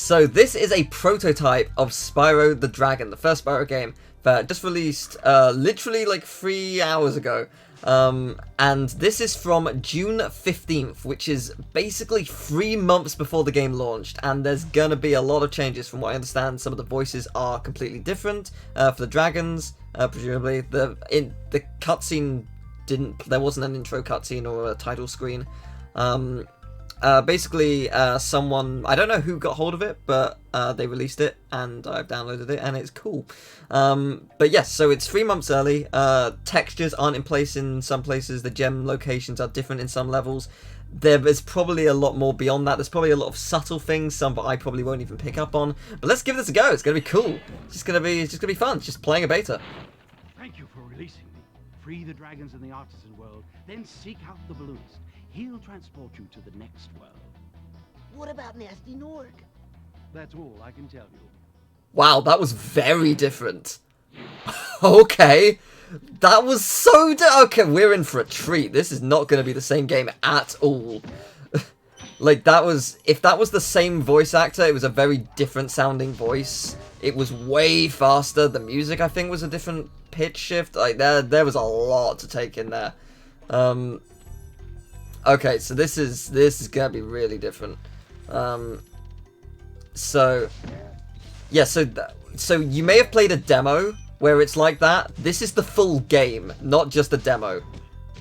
So this is a prototype of Spyro the Dragon, the first Spyro game that just released literally like 3 hours ago. And this is from June 15th, which is basically 3 months before the game launched, and there's gonna be a lot of changes from what I understand. Some of the voices are completely different for the dragons, presumably. The cutscene there wasn't an intro cutscene or a title screen. Basically, someone, I don't know who got hold of it, but they released it, and I've downloaded it, and it's cool. But yes, so it's 3 months early. Textures aren't in place in some places. The gem locations are different in some levels. There is probably a lot more beyond that. There's probably a lot of subtle things, some that I probably won't even pick up on. But let's give this a go. It's gonna be cool. It's just gonna be fun. It's just playing a beta. Thank you for releasing me. Free the dragons in the artisan world, then seek out the balloonist. He'll transport you to the next world. What about Nasty Norg? That's all I can tell you. Wow, that was very different. Okay. That was so okay, we're in for a treat. This is not going to be the same game at all. Like, if that was the same voice actor, it was a very different sounding voice. It was way faster. The music, I think, was a different pitch shift. Like, there was a lot to take in there. Okay, so this is gonna be really different. So you may have played a demo where it's like that. This is the full game, not just a demo.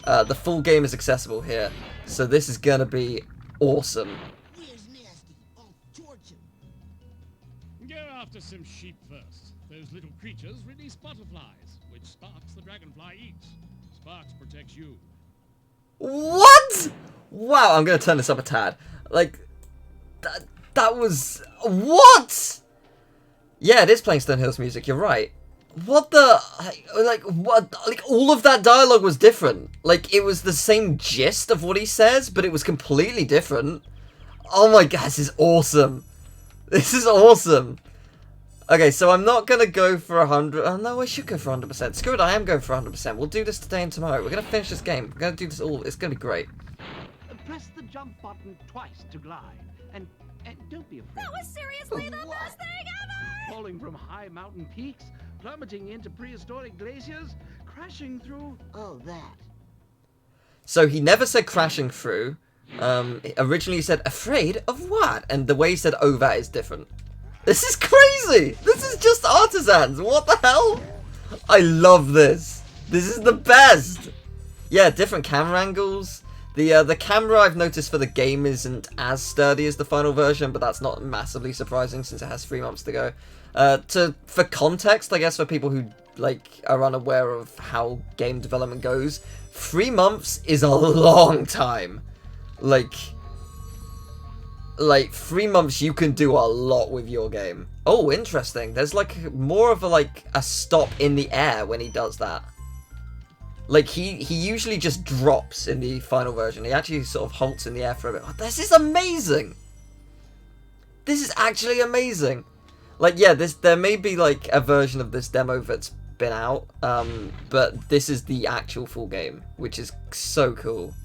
The full game is accessible here, so this is gonna be awesome. Where's Nasty? I'll torch him. Go after some sheep first. Those little creatures release butterflies, which Sparks the dragonfly eats. Sparks protects you. What? Wow, I'm gonna turn this up a tad. Like, that was... What? Yeah, it is playing Stonehill's music, you're right. What the... Like, what? Like, all of that dialogue was different. Like, it was the same gist of what he says, but it was completely different. Oh my god, this is awesome. This is awesome. Okay, so I'm not going to go for 100... Oh, no, I should go for 100%. Screw it, I am going for 100%. We'll do this today and tomorrow. We're going to finish this game. We're going to do this all. It's going to be great. Press the jump button twice to glide. And don't be afraid. That was seriously the best thing ever! Falling from high mountain peaks, plummeting into prehistoric glaciers, crashing through... Oh, that. So he never said crashing through. Originally he said, afraid of what? And the way he said, oh, that is different. This is crazy! This is just artisans! What the hell? I love this. This is the best! Yeah, different camera angles. The camera I've noticed for the game isn't as sturdy as the final version, but that's not massively surprising since it has 3 months to go. For context, I guess, for people who are unaware of how game development goes, 3 months is a long time. Like 3 months, you can do a lot with your game. Oh, interesting. There's more of a stop in the air when he does that. Like, he usually just drops in the final version. He actually sort of halts in the air for a bit. Oh, this is amazing! This is actually amazing! Like, yeah, there may be, a version of this demo that's been out, but this is the actual full game, which is so cool.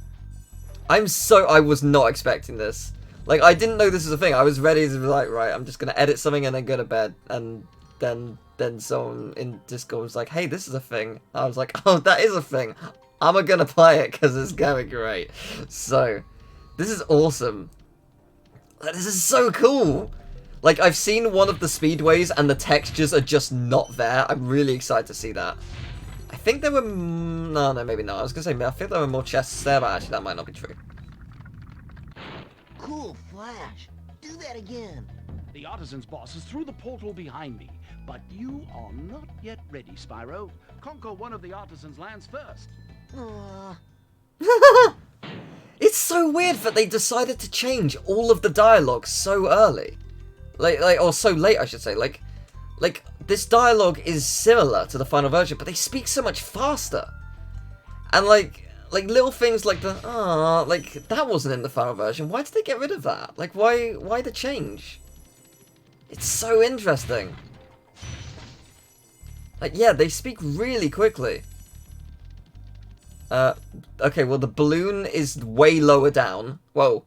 I was not expecting this. Like, I didn't know this was a thing. I was ready to be like, right, I'm just gonna edit something and then go to bed, and then someone in Discord was like, hey, this is a thing. I was like, oh, that is a thing. I'm gonna play it because it's going great. So, this is awesome. This is so cool. Like, I've seen one of the speedways and the textures are just not there. I'm really excited to see that. I think there were... No, maybe not. I was gonna say, I think there were more chests there, but actually that might not be true. Cool flash. Do that again. The artisan's boss is through the portal behind me. But you are not yet ready, Spyro. Conquer one of the artisan's lands first. It's so weird that they decided to change all of the dialogue so early. Or so late, I should say. Like, this dialogue is similar to the final version, but they speak so much faster. And, like little things like that wasn't in the final version. Why did they get rid of that? Like, why the change? It's so interesting. Like, yeah, they speak really quickly. Okay, well, the balloon is way lower down. Whoa.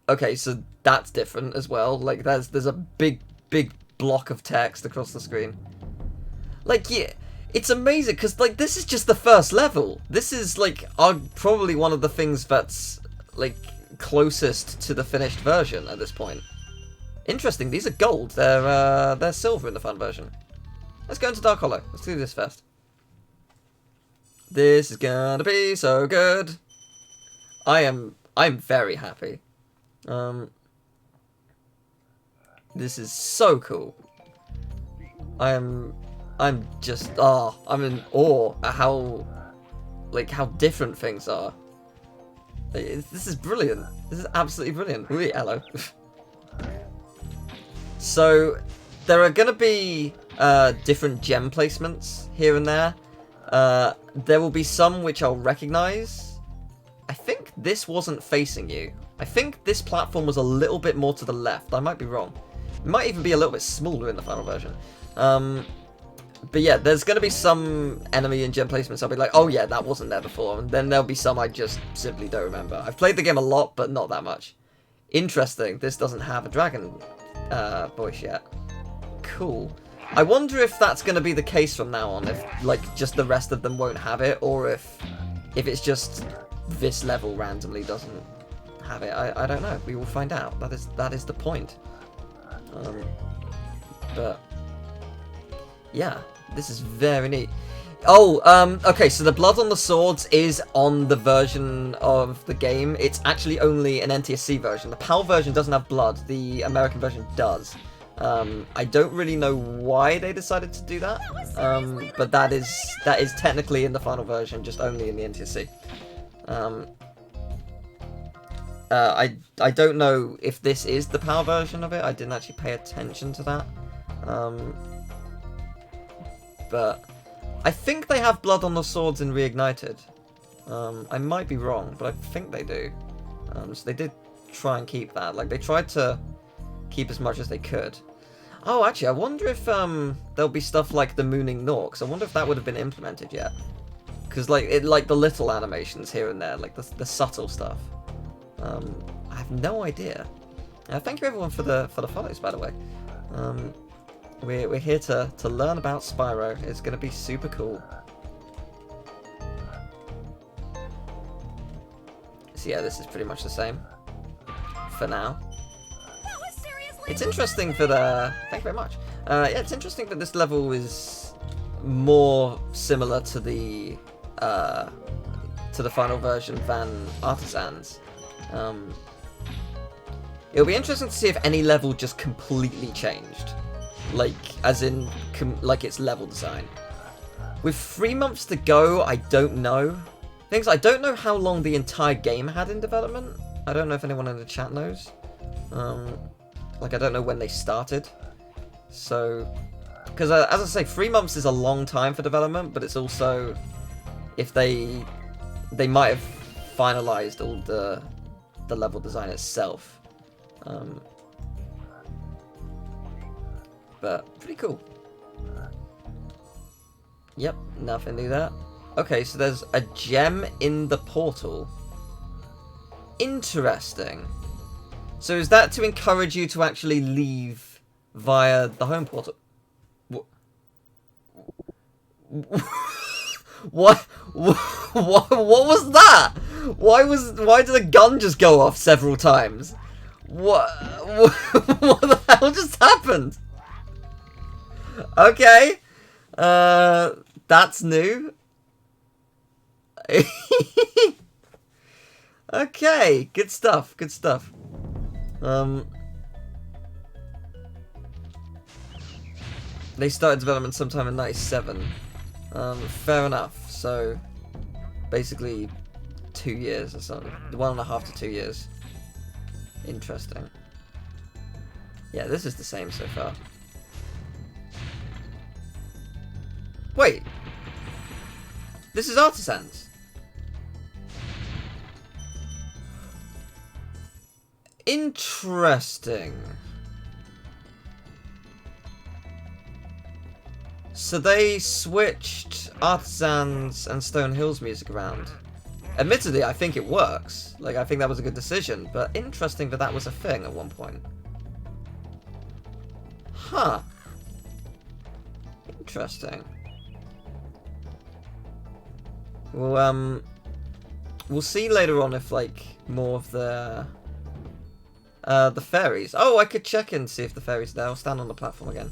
Okay, so that's different as well. Like, there's a big block of text across the screen. Like, yeah, it's amazing, because, like, this is just the first level. This is, like, probably one of the things that's, like, closest to the finished version at this point. Interesting, these are gold. They're silver in the fun version. Let's go into Dark Hollow. Let's do this first. This is gonna be so good. I'm very happy. This is so cool. I'm just I'm in awe at how different things are. This is brilliant. This is absolutely brilliant. Ooh, hello. So there are gonna be different gem placements here and there. There will be some which I'll recognize. I think this wasn't facing you. I think this platform was a little bit more to the left. I might be wrong. It might even be a little bit smaller in the final version. But yeah, there's going to be some enemy and gem placements I'll be like, oh yeah, that wasn't there before. And then there'll be some I just simply don't remember. I've played the game a lot, but not that much. Interesting, this doesn't have a dragon voice yet. Cool. I wonder if that's going to be the case from now on, if like just the rest of them won't have it, or if it's just this level randomly doesn't have it. I don't know. We will find out. That is the point. But yeah, this is very neat. Oh, okay, so the blood on the swords is on the version of the game. It's actually only an NTSC version. The PAL version doesn't have blood. The American version does. I don't really know why they decided to do that. But that is technically in the final version, just only in the NTSC. I don't know if this is the PAL version of it. I didn't actually pay attention to that. But I think they have blood on the swords in Reignited. I might be wrong, but I think they do. So they did try and keep that. Like, they tried to keep as much as they could. Oh, actually, I wonder if there'll be stuff like the Mooning Norks. I wonder if that would have been implemented yet. Because like the little animations here and there, like the subtle stuff. I have no idea. Thank you everyone for the follows, by the way. We're here to learn about Spyro. It's going to be super cool. So yeah, this is pretty much the same for now. It's interesting that thank you very much. Yeah, it's interesting that this level is more similar to the final version than Artisans. It'll be interesting to see if any level just completely changed. Like, as in, like its level design. With 3 months to go, I don't know. I don't know how long the entire game had in development. I don't know if anyone in the chat knows. Like, I don't know when they started. So, because as I say, 3 months is a long time for development, but it's also, if they might have finalized all the level design itself. But pretty cool. Yep, nothing new there. Okay, so there's a gem in the portal. Interesting. So is that to encourage you to actually leave via the home portal? What was that? Why did a gun just go off several times? What the hell just happened? Okay. That's new. Okay, good stuff, good stuff. They started development sometime in '97. Fair enough. So, basically, 2 years or something. 1.5 to 2 years. Interesting. Yeah, this is the same so far. Wait. This is Artisans. Interesting. So they switched Artisans and Stone Hill's music around. Admittedly, I think it works. Like, I think that was a good decision, but interesting that that was a thing at one point. Huh. Interesting. Well, we'll see later on if, like, more of the fairies. Oh, I could check and see if the fairies are there. I'll stand on the platform again.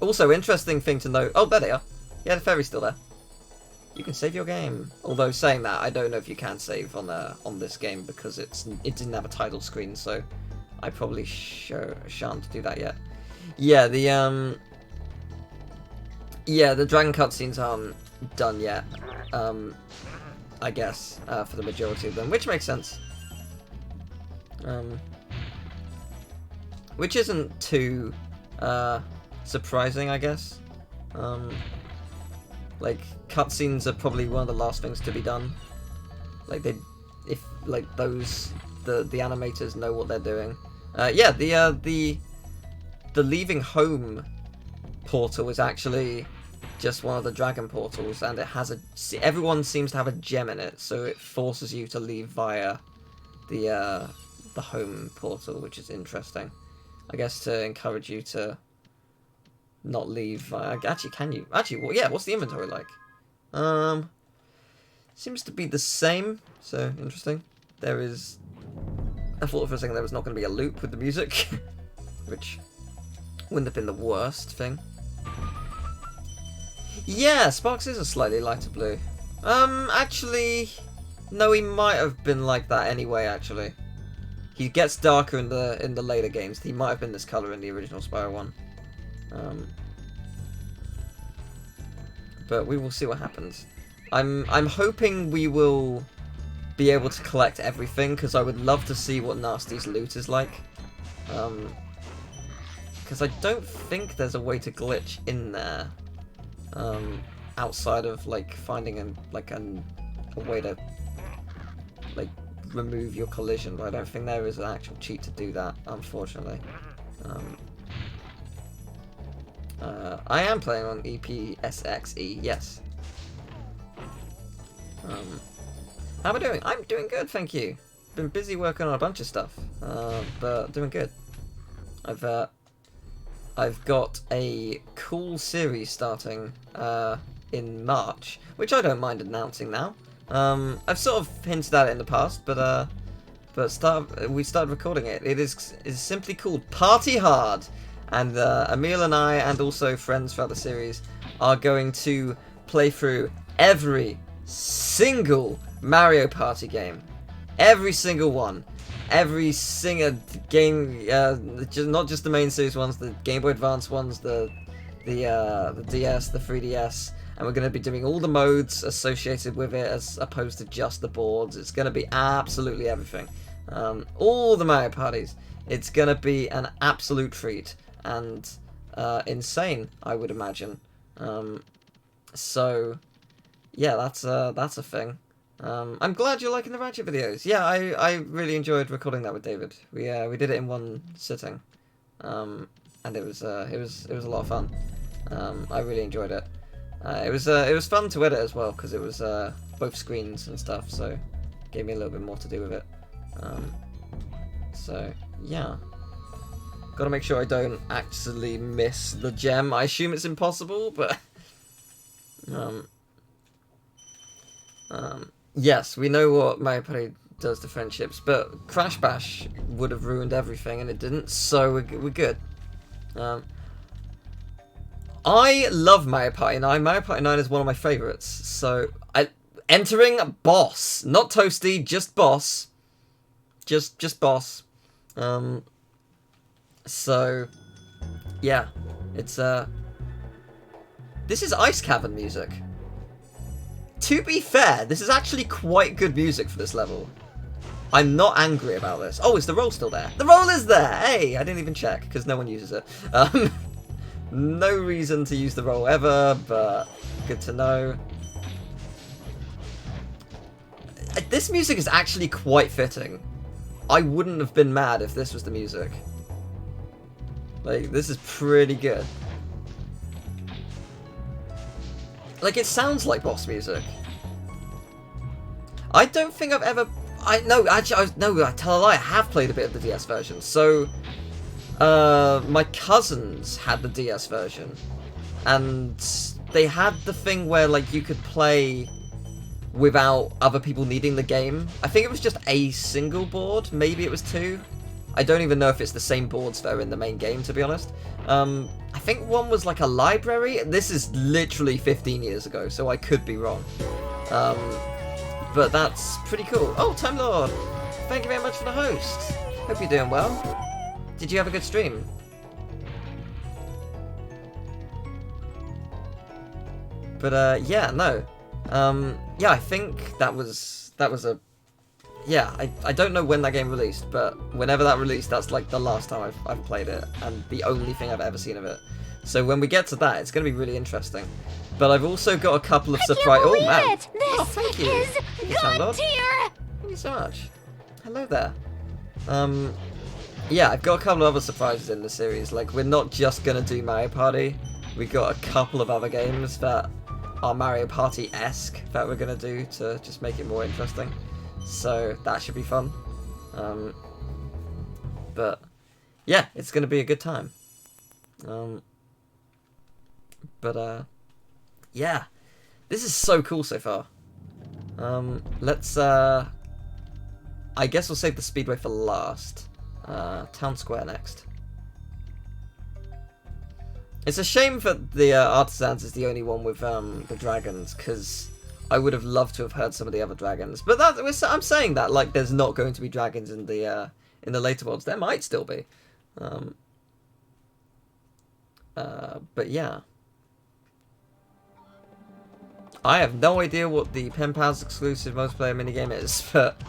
Also, interesting thing to note. Oh, there they are. Yeah, the fairy's still there. You can save your game. Although saying that, I don't know if you can save on this game because it didn't have a title screen, so I probably shan't do that yet. Yeah, the dragon cutscenes aren't done yet. I guess for the majority of them, which makes sense. Which isn't too surprising, I guess. Like, cutscenes are probably one of the last things to be done. Like, the animators know what they're doing. Yeah, the leaving home portal is actually just one of the dragon portals, and it has everyone seems to have a gem in it, so it forces you to leave via the home portal, which is interesting. I guess to encourage you to not leave. Actually, can you? Actually, well, yeah. What's the inventory like? Seems to be the same. So interesting. There is. I thought for a second there was not going to be a loop with the music, which wouldn't have been the worst thing. Yeah, Sparks is a slightly lighter blue. Actually, no, he might have been like that anyway. Actually, he gets darker in the later games. He might have been this color in the original Spyro one. But we will see what happens. I'm hoping we will be able to collect everything, because I would love to see what Nasty's loot is like. Because I don't think there's a way to glitch in there. Outside of like finding a way to like remove your collision, but I don't think there is an actual cheat to do that, unfortunately. I am playing on EPSXE, yes. How am I doing? I'm doing good, thank you. Been busy working on a bunch of stuff, but doing good. I've got a cool series starting in March, which I don't mind announcing now. I've sort of hinted at it in the past, but we started recording it. It is simply called Party Hard. And Emil and I, and also friends throughout the series, are going to play through every single Mario Party game. Every single one. Every single game, not just the main series ones, the Game Boy Advance ones, the DS, the 3DS, and we're going to be doing all the modes associated with it as opposed to just the boards. It's going to be absolutely everything. All the Mario Parties. It's going to be an absolute treat. And insane, I would imagine. So yeah, that's a thing. I'm glad you're liking the Ratchet videos. Yeah, I really enjoyed recording that with David. We did it in one sitting, and it was a lot of fun. I really enjoyed it. It was fun to edit as well, because it was both screens and stuff, so it gave me a little bit more to do with it. So yeah. Gotta make sure I don't actually miss the gem. I assume it's impossible, but yes, we know what Mario Party does to friendships, but Crash Bash would have ruined everything, and it didn't, so we're good. I love Mario Party 9. Mario Party 9 is one of my favourites, so entering boss, not Toasty, just boss. Just boss. So, yeah, it's, this is Ice Cavern music. To be fair, this is actually quite good music for this level. I'm not angry about this. Oh, is the roll still there? The roll is there! Hey, I didn't even check, because no one uses it. No reason to use the roll ever, but good to know. This music is actually quite fitting. I wouldn't have been mad if this was the music. Like, this is pretty good. Like, it sounds like boss music. I don't think I've ever... No, actually, I tell a lie. I have played a bit of the DS version. So, my cousins had the DS version. And they had the thing where, like, you could play without other people needing the game. I think it was just a single board. Maybe it was 2. I don't even know if it's the same boards that are in the main game, to be honest. I think one was like a library. This is literally 15 years ago, so I could be wrong. But that's pretty cool. Oh, Time Lord! Thank you very much for the host. Hope you're doing well. Did you have a good stream? But yeah, no. Yeah, I think that was a... Yeah, I don't know when that game released, but whenever that released, that's like the last time I've played it, and the only thing I've ever seen of it. So when we get to that, it's going to be really interesting. But I've also got a couple of surprise... Oh, man! Oh, thank you! Thank you, Sandlord. Thank you so much. Hello there. Yeah, I've got a couple of other surprises in the series. Like, we're not just going to do Mario Party. We've got a couple of other games that are Mario Party-esque that we're going to do to just make it more interesting. So that should be fun. But yeah, it's going to be a good time. Yeah, this is so cool so far. Let's I guess we'll save the Speedway for last. Town Square next. It's a shame that the Artisans is the only one with the dragons, because I would have loved to have heard some of the other dragons. But I'm saying that like there's not going to be dragons in the later worlds. There might still be. But yeah. I have no idea what the Pen Pals exclusive multiplayer minigame is, but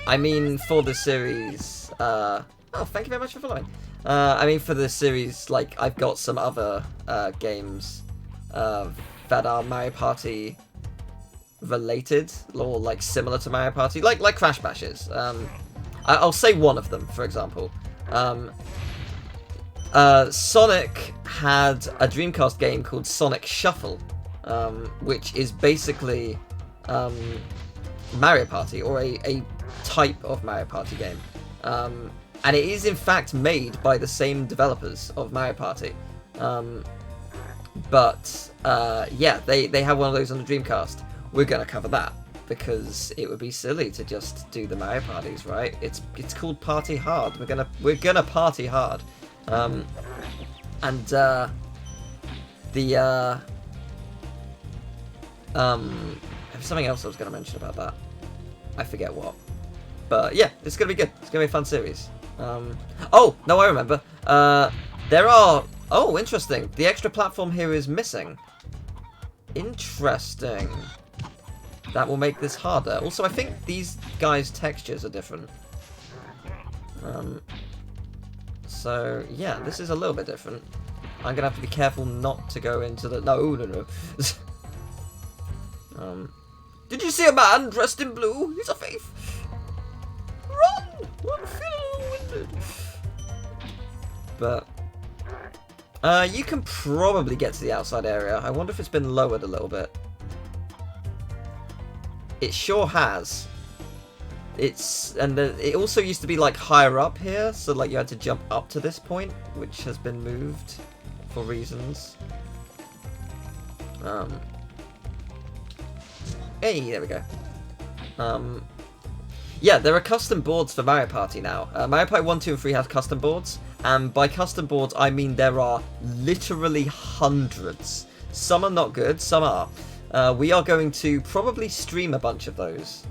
I mean for the series. Oh, thank you very much for following. I mean for the series, like I've got some other games that are Mario Party related or like similar to Mario Party, like Crash Bash is. I'll say one of them, for example. Sonic had a Dreamcast game called Sonic Shuffle, which is basically Mario Party, or a type of Mario Party game. And it is in fact made by the same developers of Mario Party. But yeah, they have one of those on the Dreamcast. We're gonna cover that because it would be silly to just do the Mario parties, right? It's called Party Hard. We're gonna party hard. There's something else I was gonna mention about that. I forget what. But yeah, it's gonna be good. It's gonna be a fun series. Oh no, I remember. There are. Oh, interesting. The extra platform here is missing. Interesting. That will make this harder. Also, I think these guys' textures are different. So, yeah, this is a little bit different. I'm gonna have to be careful not to go into the... No. Did you see a man dressed in blue? He's a thief. Run! Run, Phil! But... you can probably get to the outside area. I wonder if it's been lowered a little bit. It sure has. It also used to be like higher up here, so like you had to jump up to this point, which has been moved for reasons. Hey, there we go. Yeah, there are custom boards for Mario Party now. Mario Party 1, 2, and 3 have custom boards, and by custom boards I mean there are literally hundreds. Some are not good, some are. We are going to probably stream a bunch of those,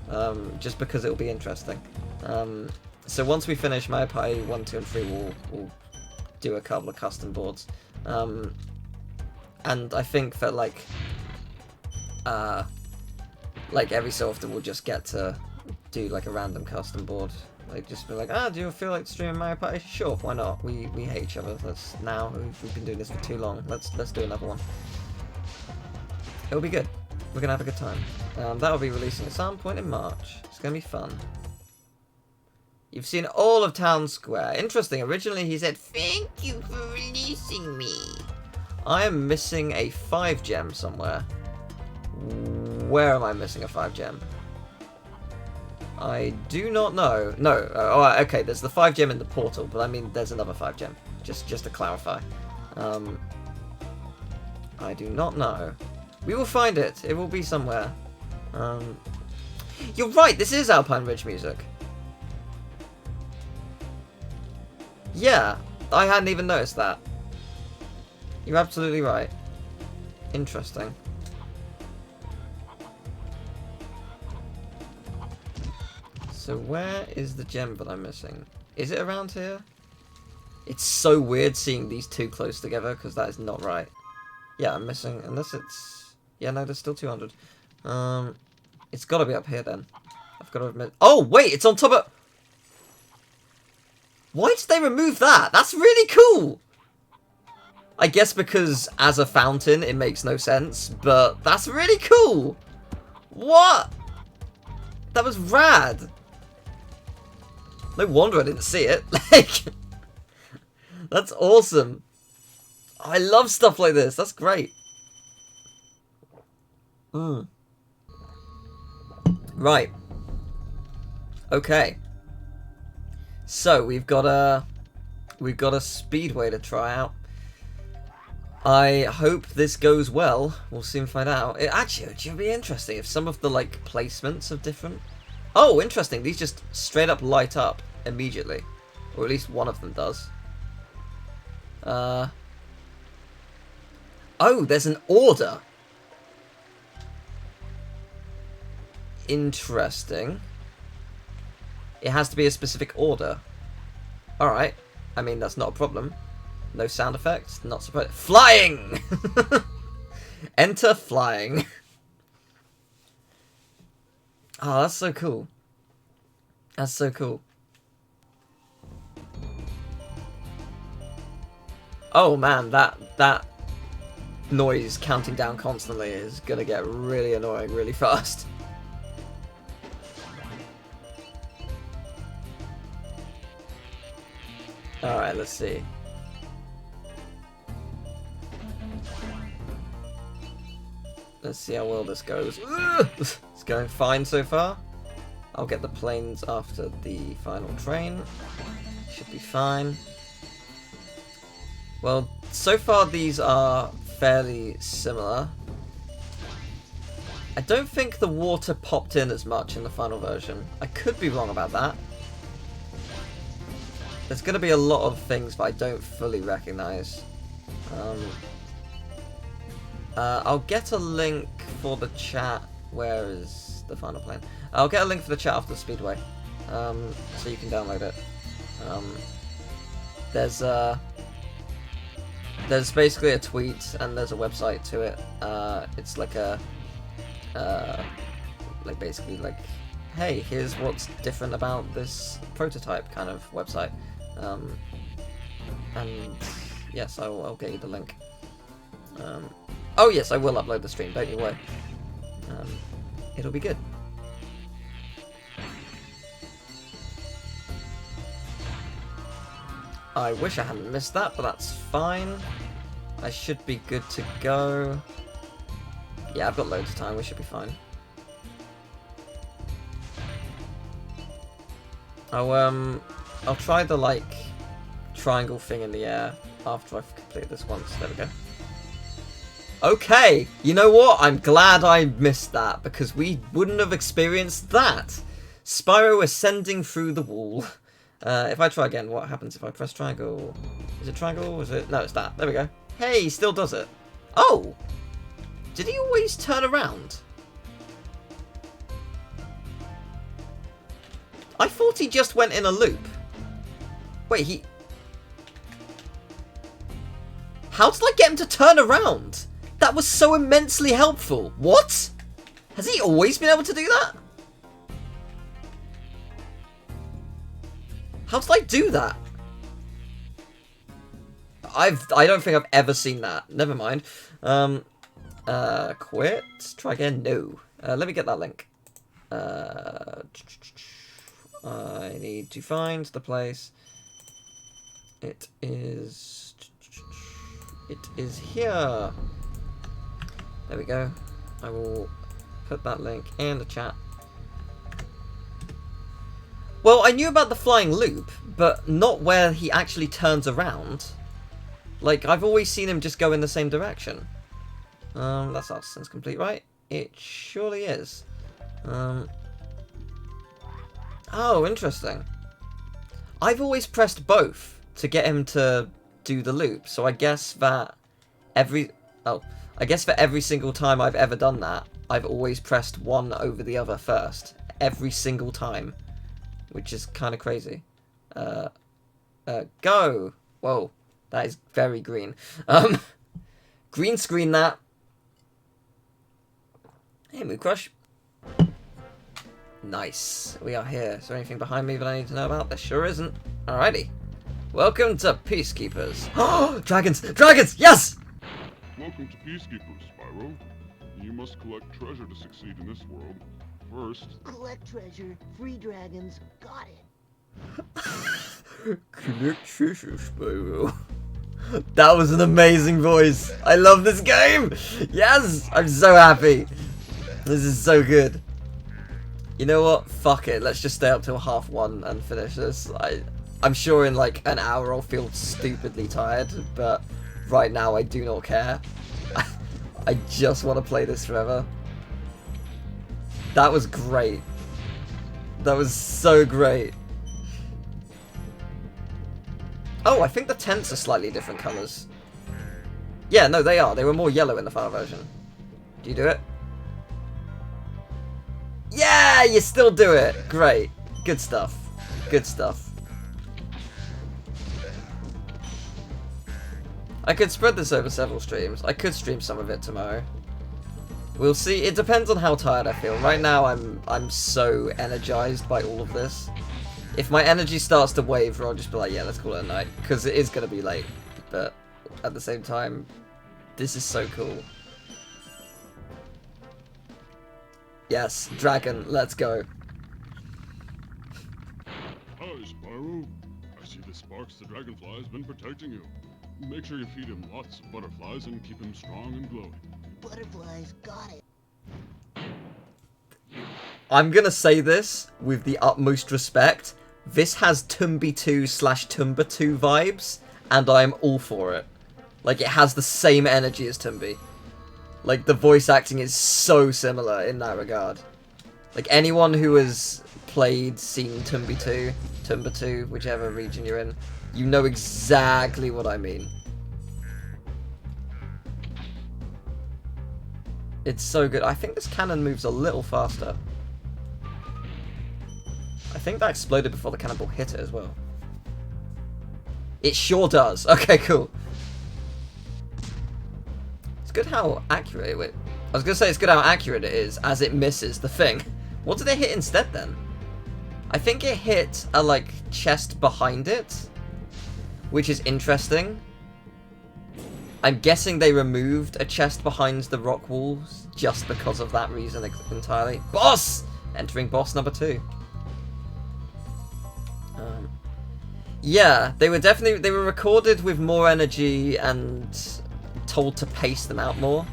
just because it'll be interesting. So once we finish Mario Party 1, 2, and 3, we'll do a couple of custom boards. And I think that like every so often we'll just get to do like a random custom board. Like just be like, do you feel like streaming Mario Party? Sure, why not? We hate each other. We've been doing this for too long. Let's do another one. It'll be good. We're gonna have a good time. That'll be releasing at some point in March. It's gonna be fun. You've seen all of Town Square. Interesting. Originally he said, "Thank you for releasing me." I am missing a 5 gem somewhere. Where am I missing a 5 gem? I do not know. No. Oh, okay. There's the 5 gem in the portal, but I mean, there's another 5 gem. Just to clarify. I do not know. We will find it. It will be somewhere. You're right. This is Alpine Ridge music. Yeah, I hadn't even noticed that. You're absolutely right. Interesting. So where is the gem that I'm missing? Is it around here? It's so weird seeing these two close together, because that is not right. Yeah, I'm missing, unless it's... Yeah, no, there's still 200. It's got to be up here then. I've got to admit... Oh, wait, it's on top of... Why did they remove that? That's really cool! I guess because as a fountain, it makes no sense, but that's really cool! What? That was rad! No wonder I didn't see it. Like, that's awesome. I love stuff like this. That's great. Right. Okay. So we've got a speedway to try out. I hope this goes well. We'll soon find out. It would be interesting if some of the like placements are different. Oh, interesting. These just straight up light up immediately, or at least one of them does. Oh, there's an order. Interesting. It has to be a specific order. Alright. I mean, that's not a problem. No sound effects. Not surprised. Flying! Enter flying. Oh, that's so cool. That's so cool. Oh man, that noise counting down constantly is gonna get really annoying really fast. Alright, let's see. Let's see how well this goes. It's going fine so far. I'll get the planes after the final train. Should be fine. Well, so far these are fairly similar. I don't think the water popped in as much in the final version. I could be wrong about that. There's going to be a lot of things that I don't fully recognise. I'll get a link for the chat. Where is the final plane? I'll get a link for the chat after the Speedway, so you can download it. There's basically a tweet and there's a website to it. It's like a basically like, hey, here's what's different about this prototype kind of website. And yes, I'll get you the link. Oh yes, I will upload the stream, don't you worry. It'll be good. I wish I hadn't missed that, but that's fine. I should be good to go. Yeah, I've got loads of time, we should be fine. I'll try the, like, triangle thing in the air after I've completed this once. There we go. Okay, you know what? I'm glad I missed that, because we wouldn't have experienced that. Spyro ascending through the wall. If I try again, what happens if I press triangle? Is it triangle? Is it? No, it's that. There we go. Hey, he still does it. Oh! Did he always turn around? I thought he just went in a loop. Wait, he... How did I get him to turn around? That was so immensely helpful. What? Has he always been able to do that? How did I do that? I don't think I've ever seen that. Never mind. Quit? Try again? No. Let me get that link. I need to find the place. It is here. There we go. I will put that link in the chat. Well, I knew about the flying loop, but not where he actually turns around. Like, I've always seen him just go in the same direction. That's Artisan's complete, right? It surely is. Oh, interesting. I've always pressed both to get him to do the loop, so I guess that I guess for every single time I've ever done that, I've always pressed one over the other first. Every single time. Which is kind of crazy. Go! Whoa, that is very green. Green screen that. Hey, Mood Crush. Nice. We are here. Is there anything behind me that I need to know about? There sure isn't. Alrighty. Welcome to Peacekeepers. Oh, dragons! Dragons! Yes! Welcome to Peacekeepers, Spyro. You must collect treasure to succeed in this world. First, Collect treasure, free dragons, got it. Collect treasure, Spyro. That was an amazing voice. I love this game. Yes! I'm so happy. This is so good. You know what? Fuck it. Let's just stay up till 1:30 and finish this. I'm sure in like an hour I'll feel stupidly tired, but right now I do not care. I just want to play this forever. That was great. That was so great. Oh, I think the tents are slightly different colours. Yeah, no, they are. They were more yellow in the final version. Do you do it? Yeah, you still do it. Great. Good stuff. Good stuff. I could spread this over several streams. I could stream some of it tomorrow. We'll see. It depends on how tired I feel. Right now, I'm so energized by all of this. If my energy starts to waver, I'll just be like, yeah, let's call it a night. Because it is going to be late. But at the same time, this is so cool. Yes, dragon, let's go. hi, Spyro. I see the Sparks the Dragonfly has been protecting you. Make sure you feed him lots of butterflies and keep him strong and glowing. Butterflies, got it. I'm gonna say this with the utmost respect. This has Tumby 2/Tumba 2 vibes, and I'm all for it. Like, it has the same energy as Tumby. Like, the voice acting is so similar in that regard. Like, anyone who has seen Tumby 2, Tumba 2, whichever region you're in, you know exactly what I mean. It's so good. I think this cannon moves a little faster. I think that exploded before the cannonball hit it as well. It sure does. Okay, cool. It's good how accurate it is. I was going to say it's good how accurate it is as it misses the thing. What did it hit instead then? I think it hit a, like, chest behind it, which is interesting. I'm guessing they removed a chest behind the rock walls just because of that reason entirely. Boss! Entering boss number 2. Yeah, they were recorded with more energy and told to pace them out more.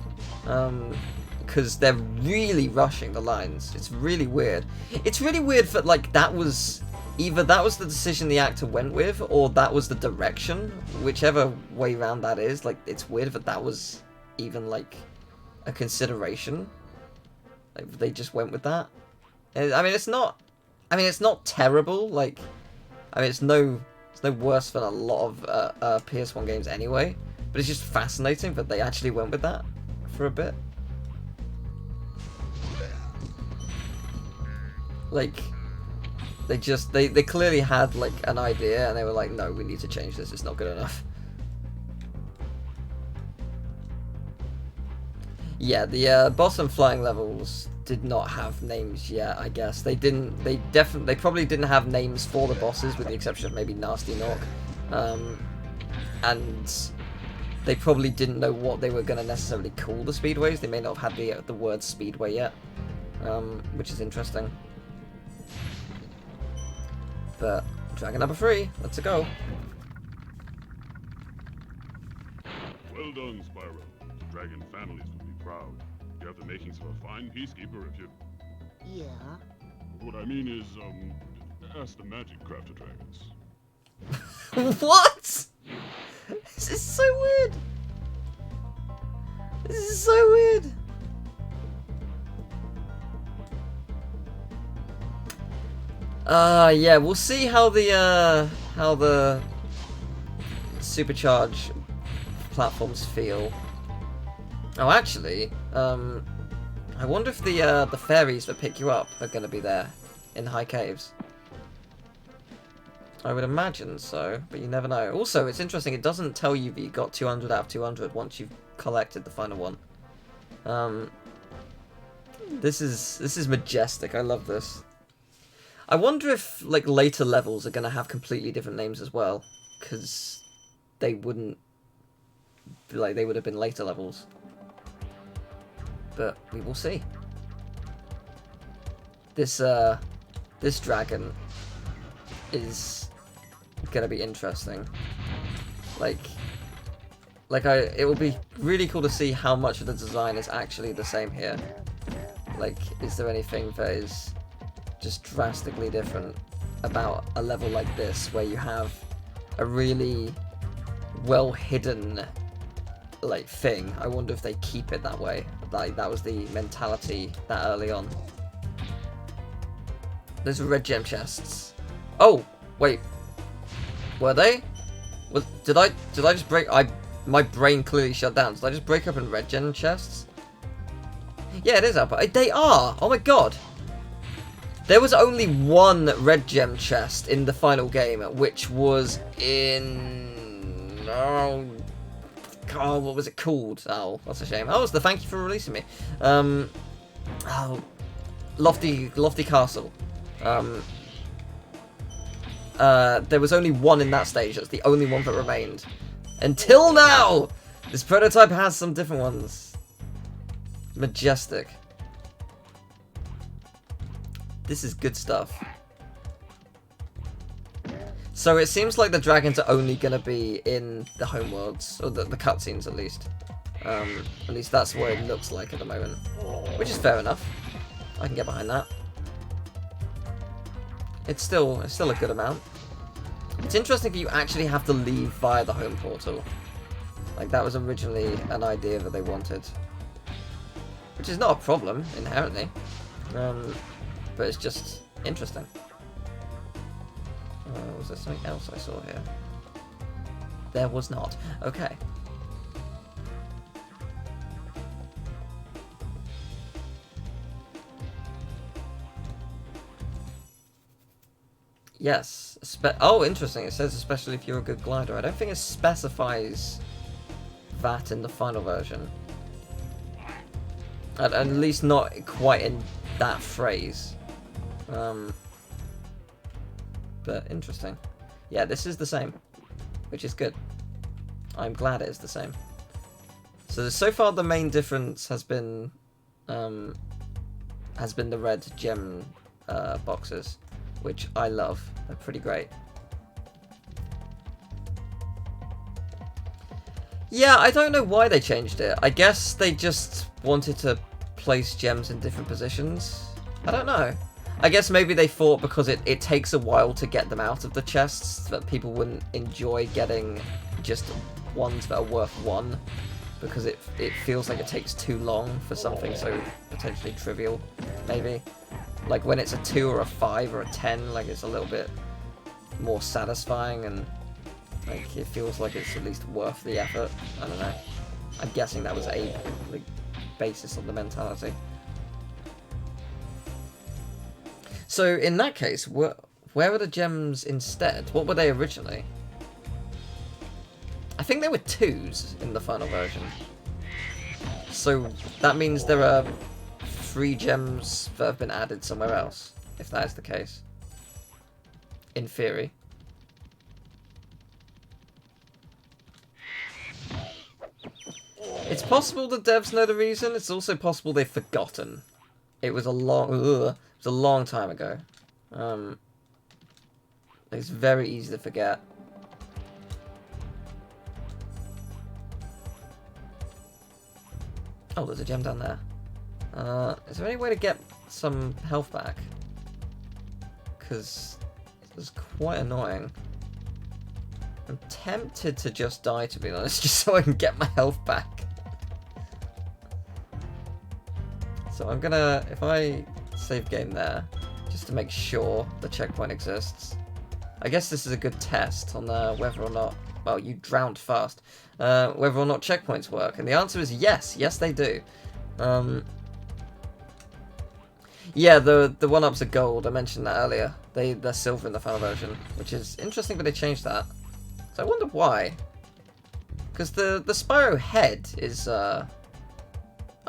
Because they're really rushing the lines. It's really weird. It's really weird that, like, either that was the decision the actor went with, or that was the direction. Whichever way around that is, like, it's weird that was even, like, a consideration. Like, they just went with that. I mean, it's not terrible. Like, I mean, it's no worse than a lot of PS1 games anyway. But it's just fascinating that they actually went with that for a bit. Like, they clearly had, like, an idea, and they were like, no, we need to change this, it's not good enough. Yeah, the boss and flying levels did not have names yet, I guess. They probably didn't have names for the bosses, with the exception of maybe Nasty Knock. And they probably didn't know what they were going to necessarily call the speedways. They may not have had the word speedway yet, which is interesting. But dragon number 3, let's go. Well done, Spyro. The dragon families will be proud. you have the makings of a fine peacekeeper if you... Yeah. What I mean is, ask the magic crafter dragons. What? This is so weird. This is so weird. Yeah, we'll see how the supercharge platforms feel. Oh, actually, I wonder if the fairies that pick you up are gonna be there in High Caves. I would imagine so, but you never know. Also, it's interesting, it doesn't tell you that you got 200 out of 200 once you've collected the final one. This is majestic, I love this. I wonder if, like, later levels are gonna have completely different names as well, because they wouldn't, like, they would have been later levels. But we will see. This dragon is gonna be interesting. It will be really cool to see how much of the design is actually the same here. Like, is there anything that is just drastically different about a level like this, where you have a really well hidden, like, thing? I wonder if they keep it that way. Like, that was the mentality that early on. Those are red gem chests. Oh, wait. Were they? Did I just break? My brain clearly shut down. Did I just break up in red gem chests? Yeah, it is up. They are. Oh my god. There was only one red gem chest in the final game, which was in... Oh, God, what was it called? Oh, that's a shame. Oh, it's the thank you for releasing me. Oh, Lofty Castle. There was only one in that stage. That's the only one that remained. Until now! This prototype has some different ones. Majestic. This is good stuff. So it seems like the dragons are only going to be in the homeworlds, or the cutscenes at least. At least that's what it looks like at the moment. Which is fair enough. I can get behind that. It's still a good amount. It's interesting that you actually have to leave via the home portal. Like, that was originally an idea that they wanted. Which is not a problem, inherently. But it's just interesting. Was there something else I saw here? There was not. Okay. Yes. Oh, interesting. It says especially if you're a good glider. I don't think it specifies that in the final version. At least not quite in that phrase. But interesting. Yeah, this is the same, which is good. I'm glad it is the same. So far the main difference has been the red gem boxes, which I love. They're pretty great. Yeah, I don't know why they changed it. I guess they just wanted to place gems in different positions. I don't know. I guess maybe they thought because it takes a while to get them out of the chests, that people wouldn't enjoy getting just ones that are worth one, because it feels like it takes too long for something so potentially trivial, maybe. Like when it's a 2 or a 5 or a 10, like it's a little bit more satisfying and like it feels like it's at least worth the effort. I don't know. I'm guessing that was a basis of the mentality. So in that case, where were the gems instead? What were they originally? I think they were 2s in the final version. So that means there are 3 gems that have been added somewhere else, if that is the case. In theory. It's possible the devs know the reason. It's also possible they've forgotten. It was a long time ago. It's very easy to forget. Oh, there's a gem down there. Is there any way to get some health back? Because it's quite annoying. I'm tempted to just die, to be honest, just so I can get my health back. So I'm gonna, if I save game there, just to make sure the checkpoint exists. I guess this is a good test on whether or not, well, you drowned fast, whether or not checkpoints work. And the answer is yes, yes they do. Yeah, the 1-ups are gold, I mentioned that earlier. They're silver in the final version, which is interesting, but they changed that. So I wonder why. Because the Spyro head is, oh,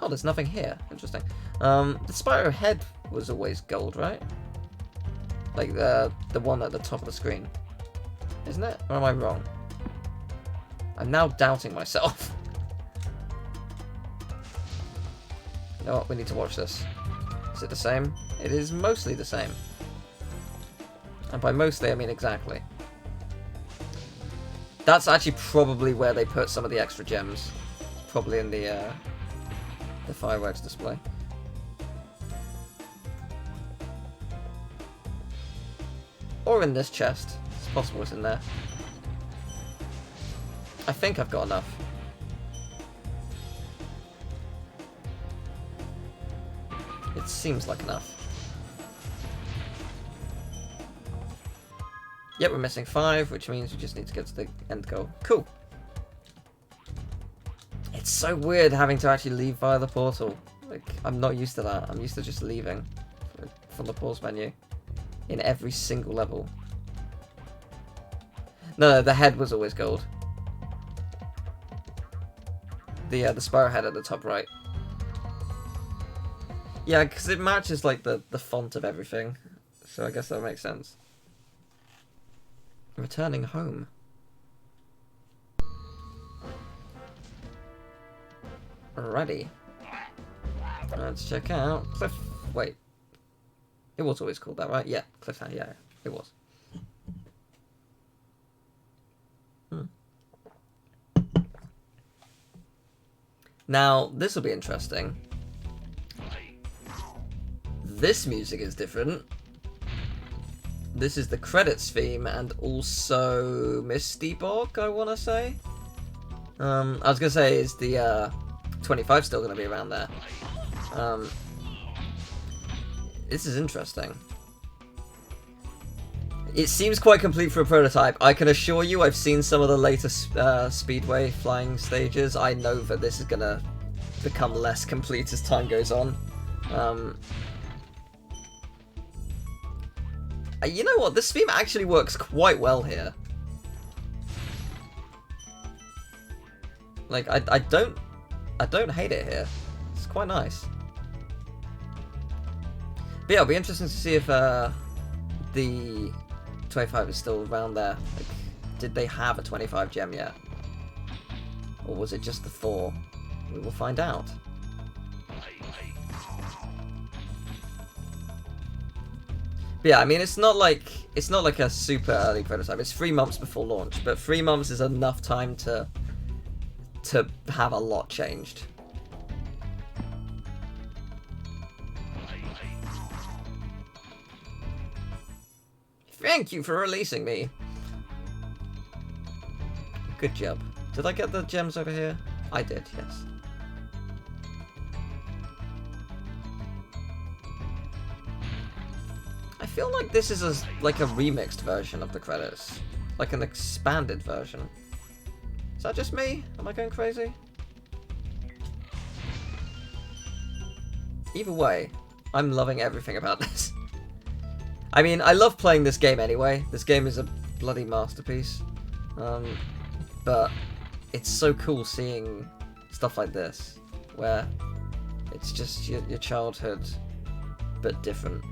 there's nothing here. Interesting. The Spyro head was always gold, right? Like the one at the top of the screen. Isn't it? Or am I wrong? I'm now doubting myself. You know what? We need to watch this. Is it the same? It is mostly the same. And by mostly, I mean exactly. That's actually probably where they put some of the extra gems. Probably in the fireworks display. Or in this chest. It's possible it's in there. I think I've got enough. It seems like enough. Yep, we're missing 5, which means we just need to get to the end goal. Cool. It's so weird having to actually leave via the portal. Like, I'm not used to that. I'm used to just leaving from the pause menu in every single level. No, the head was always gold. The Spyro head at the top right. Yeah, because it matches like the font of everything. So I guess that makes sense. Returning home. Alrighty. Let's check out Cliff. Wait. It was always called that, right? Yeah, Cliffhanger. Yeah, it was. Now, this will be interesting. This music is different. This is the credits theme and also Misty Bog, I want to say. I was going to say, is the 25 still going to be around there? This is interesting. It seems quite complete for a prototype. I can assure you I've seen some of the later Speedway flying stages. I know that this is going to become less complete as time goes on. You know what? This theme actually works quite well here. Like, I don't hate it here. It's quite nice. But yeah, it'll be interesting to see if the 25 is still around there. Like, did they have a 25 gem yet? Or was it just the 4? We will find out. But yeah, I mean, it's not like a super early prototype. It's 3 months before launch, but 3 months is enough time to have a lot changed. Thank you for releasing me. Good job. Did I get the gems over here? I did, yes. I feel like this is like a remixed version of the credits. Like an expanded version. Is that just me? Am I going crazy? Either way, I'm loving everything about this. I mean, I love playing this game anyway. This game is a bloody masterpiece. But it's so cool seeing stuff like this, where it's just your childhood, but different.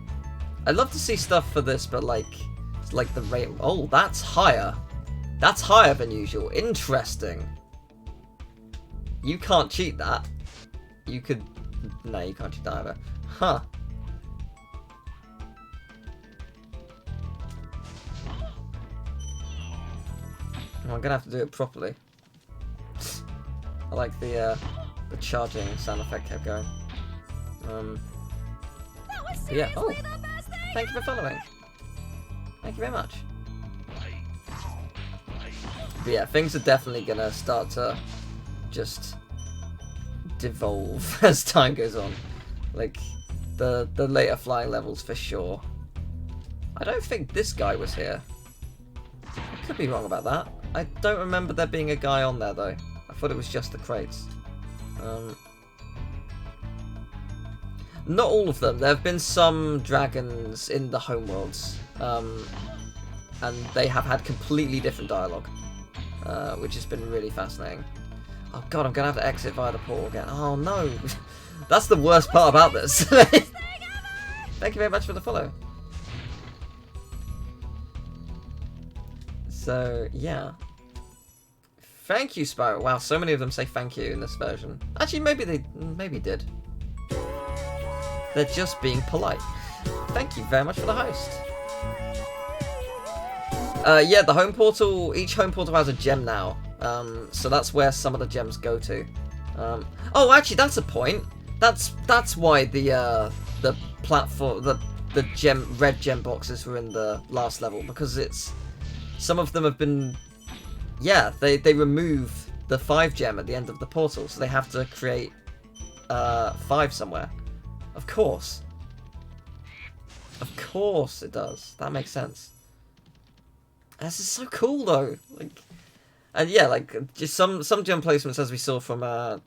I'd love to see stuff for this, but like the rate. Oh, that's higher. That's higher than usual. Interesting. You can't cheat that. You could. No, you can't cheat that either. Huh. I'm gonna have to do it properly. I like the charging sound effect kept going. That was Yeah, oh. seriously the best thing Thank you for following. Thank you very much. But yeah, things are definitely gonna start to just devolve as time goes on. Like, the later flying levels for sure. I don't think this guy was here. I could be wrong about that. I don't remember there being a guy on there though. I thought it was just the crates. Not all of them. There have been some dragons in the homeworlds, and they have had completely different dialogue, which has been really fascinating. Oh god, I'm gonna have to exit via the portal again. Oh no, that's the worst part about this. Thank you very much for the follow. So yeah, thank you, Spyro. Wow, so many of them say thank you in this version. Actually, maybe they did. They're just being polite. Thank you very much for the host. Yeah, the home portal, each home portal has a gem now. So that's where some of the gems go to. Oh, actually, that's a point. That's why the platform, the red gem boxes were in the last level, because some of them have been, yeah, they remove the 5 gem at the end of the portal, so they have to create 5 somewhere. Of course. Of course it does. That makes sense. This is so cool though. Like, and yeah, like just some gem placements, as we saw from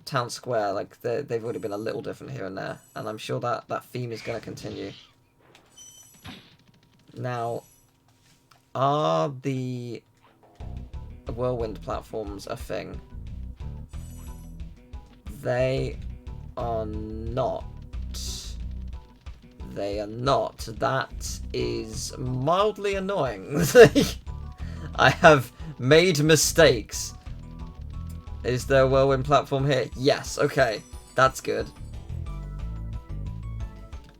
Town Square, like they've already been a little different here and there, and I'm sure that theme is going to continue. Now, are the Whirlwind Platforms a thing? They are not. They are not. That is mildly annoying. I have made mistakes. Is there a Whirlwind Platform here? Yes, okay. That's good.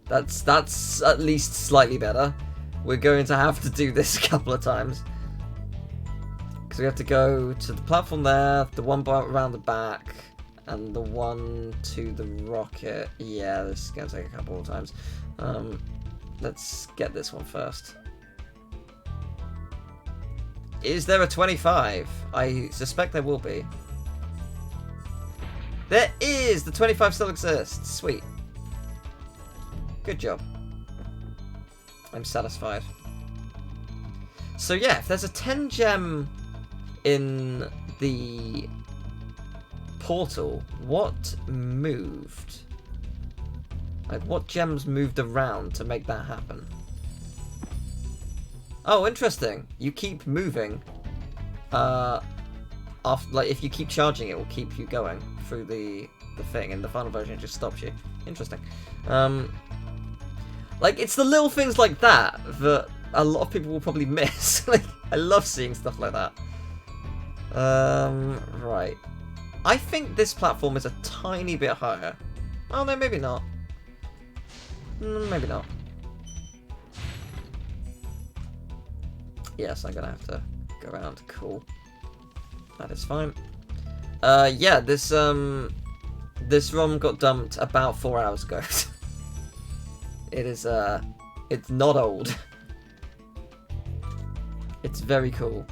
That's at least slightly better. We're going to have to do this a couple of times. Because we have to go to the platform there, the one around the back, and the one to the rocket. Yeah, this is going to take a couple of times. Let's get this one first. Is there a 25? I suspect there will be. There is! The 25 still exists. Sweet. Good job. I'm satisfied. So yeah, if there's a 10 gem in the portal, what moved? Like, what gems moved around to make that happen? Oh, interesting. You keep moving. Like, if you keep charging, it will keep you going through the thing. In the final version, it just stops you. Interesting. Like, it's the little things like that that a lot of people will probably miss. Like, I love seeing stuff like that. Right. I think this platform is a tiny bit higher. Oh, no, maybe not. Maybe not. Yes, I'm gonna have to go around. Cool. That is fine. Yeah, this ROM got dumped about 4 hours ago. It is, it's not old. It's very cool.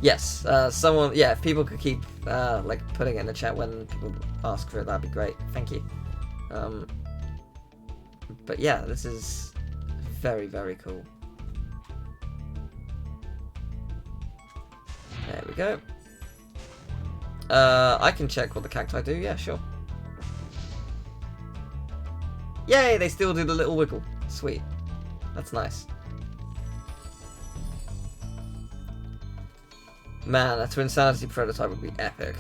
Yes, someone, yeah, if people could keep, like, putting it in the chat when people ask for it, that'd be great. Thank you. But yeah, this is very, very cool. There we go. I can check what the cacti do, yeah, sure. Yay, they still do the little wiggle. Sweet. That's nice. Man, a Twinsanity prototype would be epic.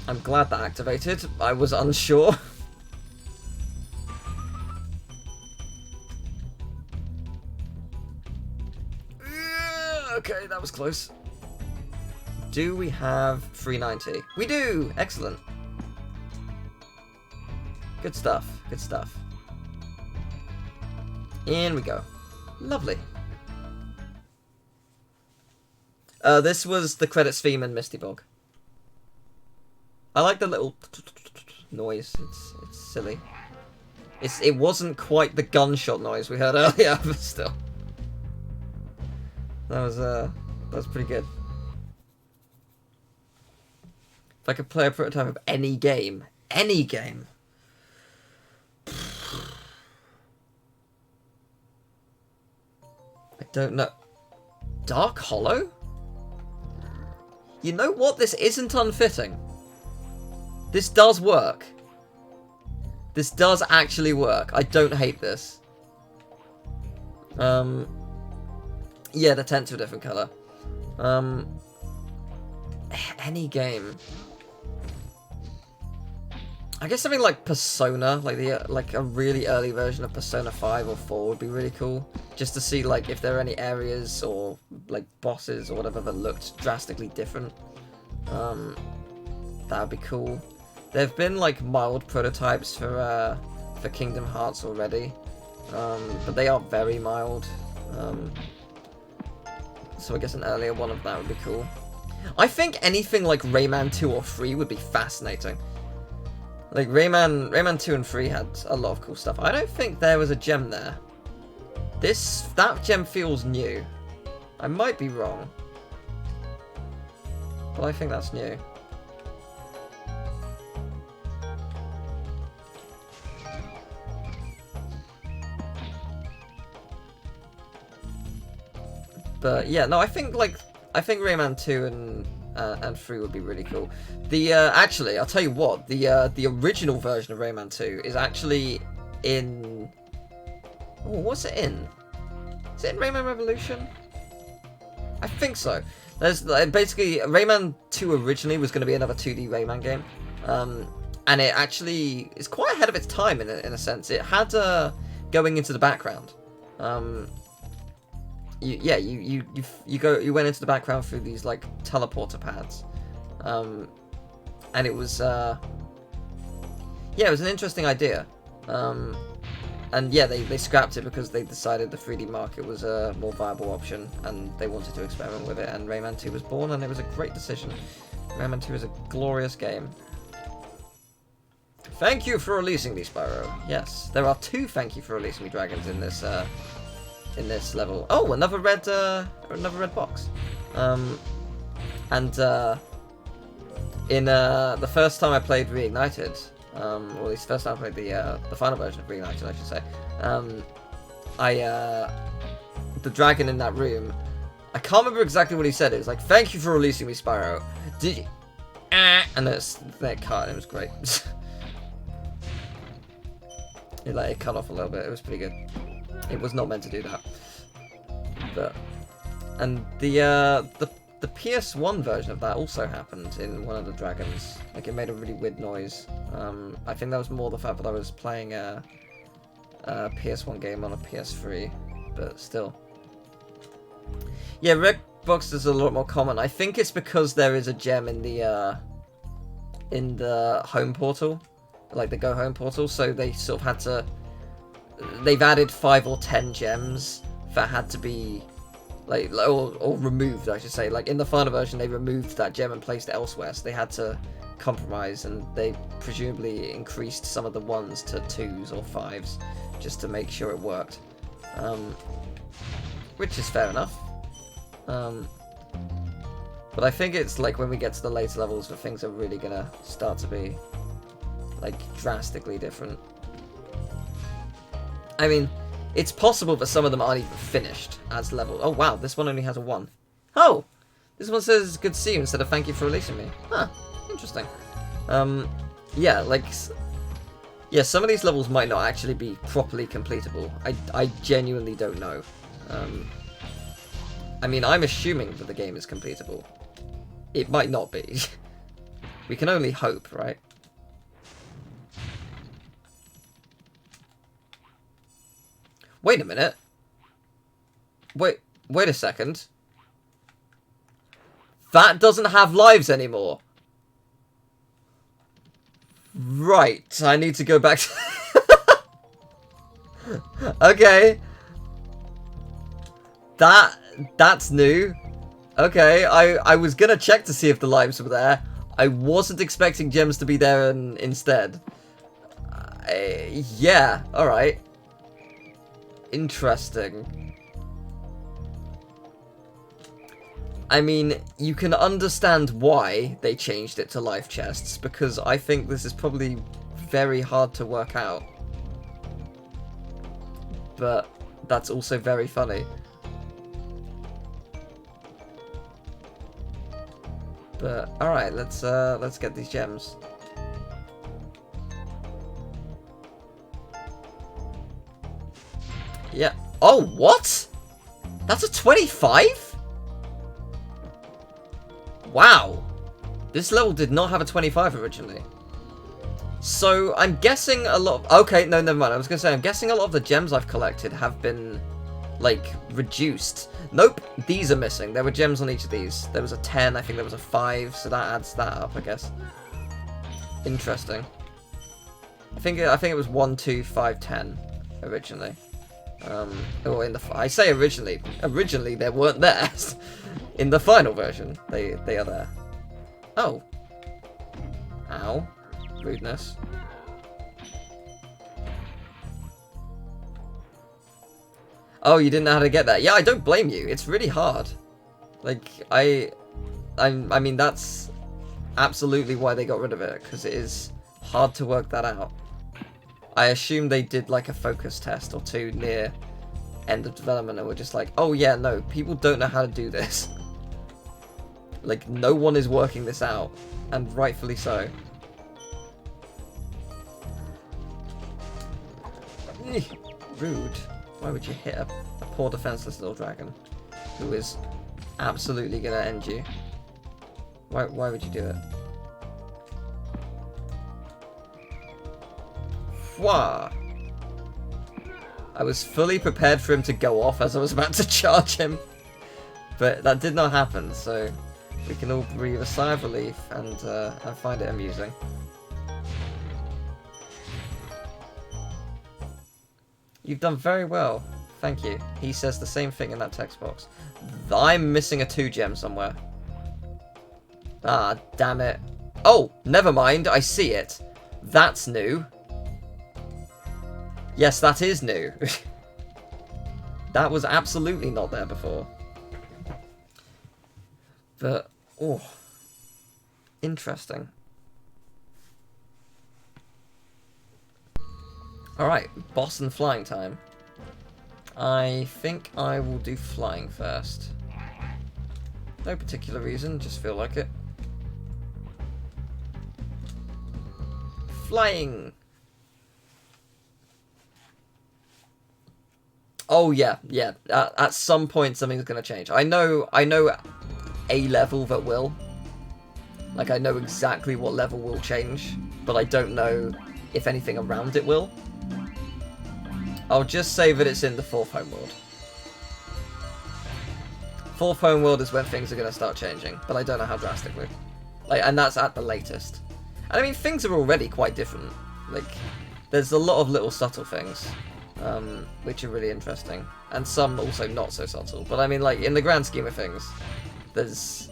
I'm glad that activated. I was unsure. Okay, that was close. Do we have 390? We do! Excellent. Good stuff. Good stuff. In we go. Lovely. This was the credits theme in Misty Bog. I like the little noise. It's silly. It wasn't quite the gunshot noise we heard earlier, but still. That was pretty good. If I could play a prototype of any game. I don't know. Dark Hollow? You know what? This isn't unfitting. This does work. This does actually work. I don't hate this. Yeah, the tent's a different colour. Any game. I guess something like Persona, like a really early version of Persona 5 or 4 would be really cool. Just to see like if there are any areas or like bosses or whatever that looked drastically different. That would be cool. There have been like mild prototypes for Kingdom Hearts already, but they are very mild. So I guess an earlier one of that would be cool. I think anything like Rayman 2 or 3 would be fascinating. Like Rayman 2 and 3 had a lot of cool stuff. I don't think there was a gem there. That gem feels new. I might be wrong, but I think that's new. But yeah, no, I think Rayman 2 and 3 would be really cool. Actually, I'll tell you what, the original version of Rayman 2 is actually in... Oh, what's it in? Is it in Rayman Revolution? I think so. There's basically Rayman 2 originally was going to be another 2D Rayman game, and it actually is quite ahead of its time in a sense. It had going into the background. You went into the background through these like teleporter pads, and it was it was an interesting idea, and yeah, they scrapped it because they decided the 3D market was a more viable option, and they wanted to experiment with it, and Rayman 2 was born, and it was a great decision. Rayman 2 is a glorious game. Thank you for releasing me, Spyro. Yes, there are 2 thank you for releasing me dragons in this level. Oh, another red box. In the first time I played Reignited, or at least the first time I played the final version of Reignited, I should say, the dragon in that room, I can't remember exactly what he said. It was like, "Thank you for releasing me, Spyro." Did you? And then it cut, and it was great. It cut off a little bit. It was pretty good. It was not meant to do that. But the PS1 version of that also happened in one of the dragons. Like, it made a really weird noise. I think that was more the fact that I was playing a PS1 game on a PS3, but still. Yeah, red box is a lot more common. I think it's because there is a gem in the home portal, like the Go Home portal, so they sort of had to... They've added 5 or 10 gems that had to be, like, or removed, I should say. Like, in the final version, they removed that gem and placed it elsewhere, so they had to compromise, and they presumably increased some of the 1s to 2s or 5s, just to make sure it worked. Which is fair enough. But I think it's, like, when we get to the later levels where things are really gonna start to be, like, drastically different. I mean, it's possible that some of them aren't even finished as levels. Oh, wow, this one only has a 1. Oh! This one says, "Good to see you," instead of "Thank you for releasing me." Huh, interesting. Yeah, like... Yeah, some of these levels might not actually be properly completable. I genuinely don't know. I mean, I'm assuming that the game is completable. It might not be. We can only hope, right? Wait a minute. Wait a second. That doesn't have lives anymore. Right, I need to go back to... Okay. That's new. Okay, I was gonna check to see if the lives were there. I wasn't expecting gems to be there instead. Yeah, alright. Interesting. I mean, you can understand why they changed it to life chests, because I think this is probably very hard to work out. But that's also very funny. But alright, let's get these gems. Yeah. Oh, what? That's a 25? Wow. This level did not have a 25 originally. So, I'm guessing a lot of... Okay, no, never mind. I was going to say, I'm guessing a lot of the gems I've collected have been, like, reduced. Nope, these are missing. There were gems on each of these. There was a 10, I think there was a 5, so that adds that up, I guess. Interesting. I think it was 1, 2, 5, 10 originally. Or in the... I say originally. Originally, they weren't there. In the final version, they are there. Oh. Ow. Rudeness. Oh, you didn't know how to get that. Yeah, I don't blame you. It's really hard. Like, I mean, that's absolutely why they got rid of it, because it is hard to work that out. I assume they did, like, a focus test or two near end of development, and were just like, oh, yeah, no, people don't know how to do this. Like, no one is working this out, and rightfully so. Rude. Why would you hit a poor defenseless little dragon who is absolutely gonna end you? Why would you do it? Wah! I was fully prepared for him to go off as I was about to charge him, but that did not happen, so we can all breathe a sigh of relief and find it amusing. You've done very well. Thank you. He says the same thing in that text box. I'm missing a 2 gem somewhere. Ah, damn it. Oh, never mind. I see it. That's new. Yes, that is new. That was absolutely not there before. But, oh. Interesting. Alright, boss and flying time. I think I will do flying first. No particular reason, just feel like it. Flying! Oh yeah. At some point something's gonna change. I know a level that will. Like, I know exactly what level will change, but I don't know if anything around it will. I'll just say that it's in the 4th homeworld. 4th homeworld is when things are going to start changing, but I don't know how drastically. Like, and that's at the latest. And I mean, things are already quite different. Like, there's a lot of little subtle things, which are really interesting. And some also not so subtle. But I mean, like, in the grand scheme of things, there's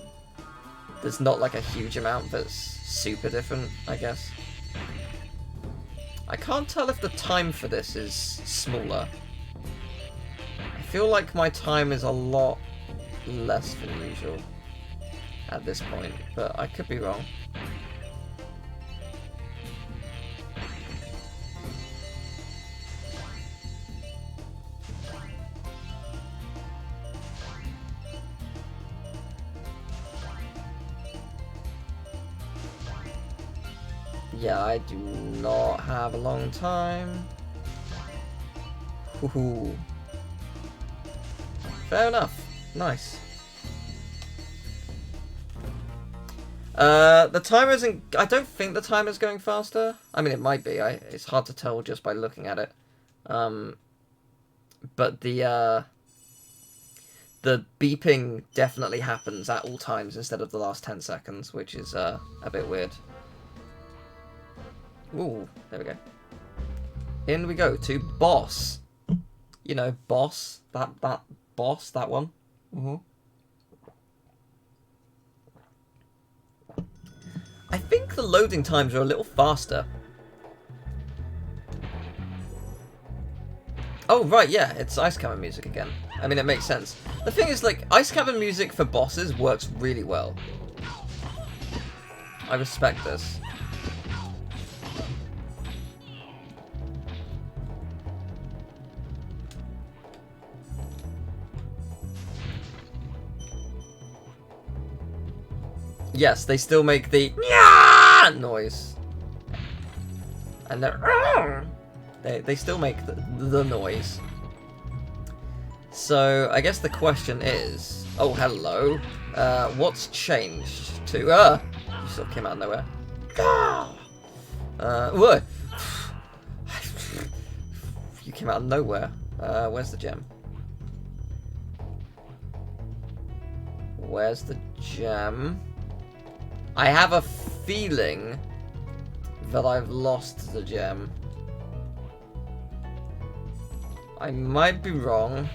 not like a huge amount that's super different, I guess. I can't tell if the time for this is smaller. I feel like my time is a lot less than usual at this point, but I could be wrong. Yeah, I do not have a long time. Woohoo. Fair enough. Nice. The timer isn't... I don't think the timer's going faster. I mean, it might be. It's hard to tell just by looking at it. But the beeping definitely happens at all times instead of the last 10 seconds, which is a bit weird. Ooh, there we go. In we go to boss. You know, boss. That boss, that one. think the loading times are a little faster. Oh, right, yeah, it's Ice Cavern music again. I mean, it makes sense. The thing is, like, Ice Cavern music for bosses works really well. I respect this. Yes, they still make the noise. And they still make the noise. So, I guess the question is... Oh, hello. What's changed to... You sort of came out of nowhere. What? You came out of nowhere. Where's the gem? Where's the gem? I have a feeling that I've lost the gem. I might be wrong,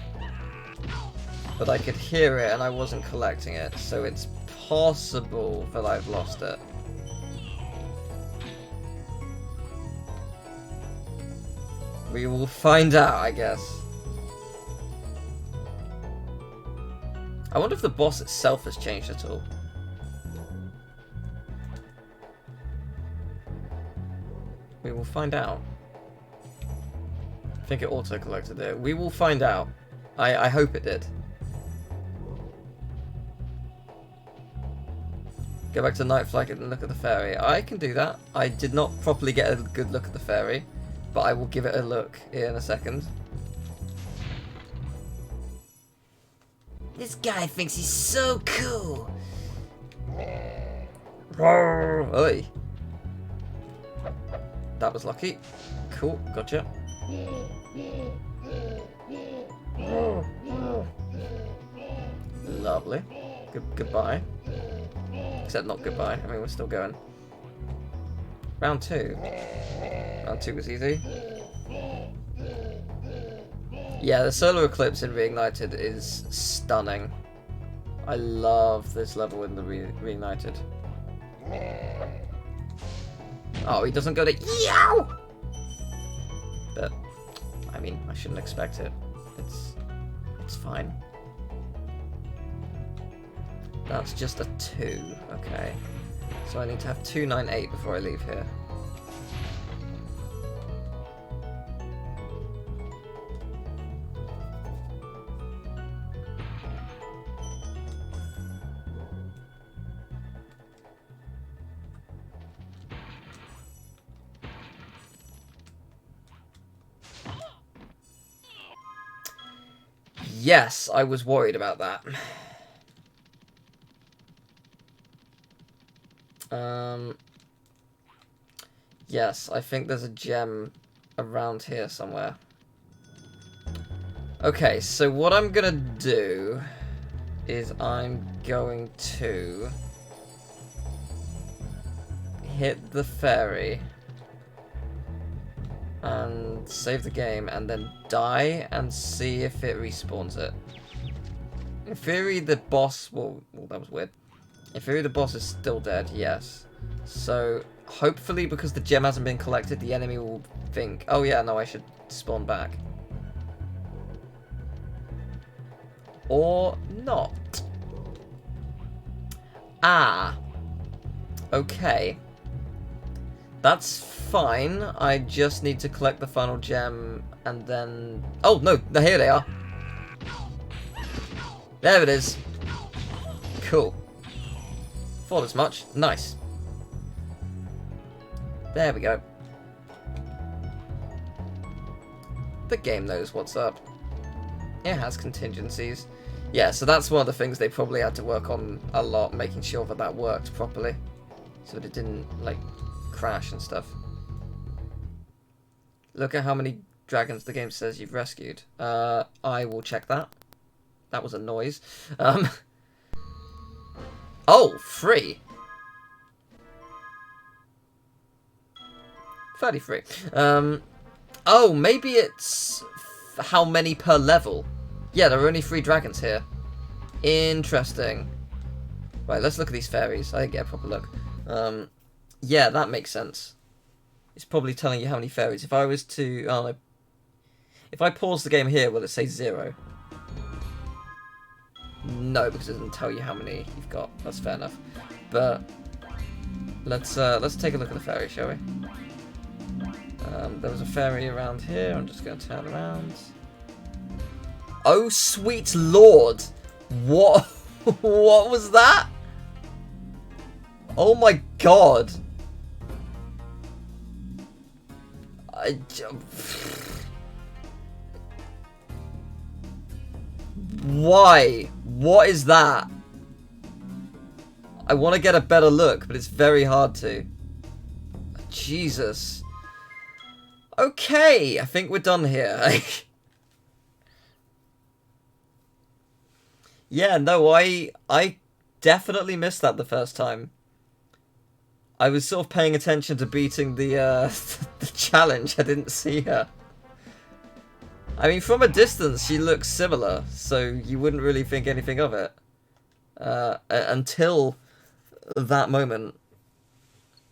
but I could hear it and I wasn't collecting it, so it's possible that I've lost it. We will find out, I guess. I wonder if the boss itself has changed at all. We will find out. I think it auto-collected it. We will find out. I hope it did. Go back to Night Flight and look at the fairy. I can do that. I did not properly get a good look at the fairy, but I will give it a look in a second. This guy thinks he's so cool. Oi. That was lucky. Cool, gotcha. Lovely. Goodbye. Except not goodbye. I mean, we're still going. Round 2. Round 2 was easy. Yeah, the solar eclipse in Reignited is stunning. I love this level in the Reignited. Oh, he doesn't go to yow! But, I mean, I shouldn't expect it. It's fine. That's just a 2, okay. So I need to have 298 before I leave here. Yes, I was worried about that. Yes, I think there's a gem around here somewhere. Okay, so what I'm gonna do is I'm going to hit the fairy and save the game and then die and see if it respawns it. In theory, the boss... Well, that was weird. In theory, the boss is still dead, yes. So, hopefully, because the gem hasn't been collected, the enemy will think, oh yeah, no, I should spawn back. Or not. Ah. Okay. That's fine. I just need to collect the final gem and then... Oh, no, here they are. There it is. Cool. Thought as much. Nice. There we go. The game knows what's up. It has contingencies. Yeah, so that's one of the things they probably had to work on a lot, making sure that that worked properly. So that it didn't, like, crash and stuff. Look at how many dragons the game says you've rescued. I will check that. That was a noise. Oh, 3. 33. Oh, maybe it's how many per level. Yeah, there are only 3 dragons here. Interesting. Right, let's look at these fairies. I didn't get a proper look. Yeah, that makes sense. It's probably telling you how many fairies. If I was to... Oh, no. If I pause the game here, will it say 0? No, because it doesn't tell you how many you've got. That's fair enough. But let's take a look at the fairy, shall we? There was a fairy around here. I'm just going to turn around. Oh, sweet lord! What? What was that? Oh my god! Why? What is that? I want to get a better look, but it's very hard to. Jesus. Okay, I think we're done here. Yeah, no, I definitely missed that the first time. I was sort of paying attention to beating the the challenge. I didn't see her. I mean, from a distance, she looks similar, so you wouldn't really think anything of it. Until that moment.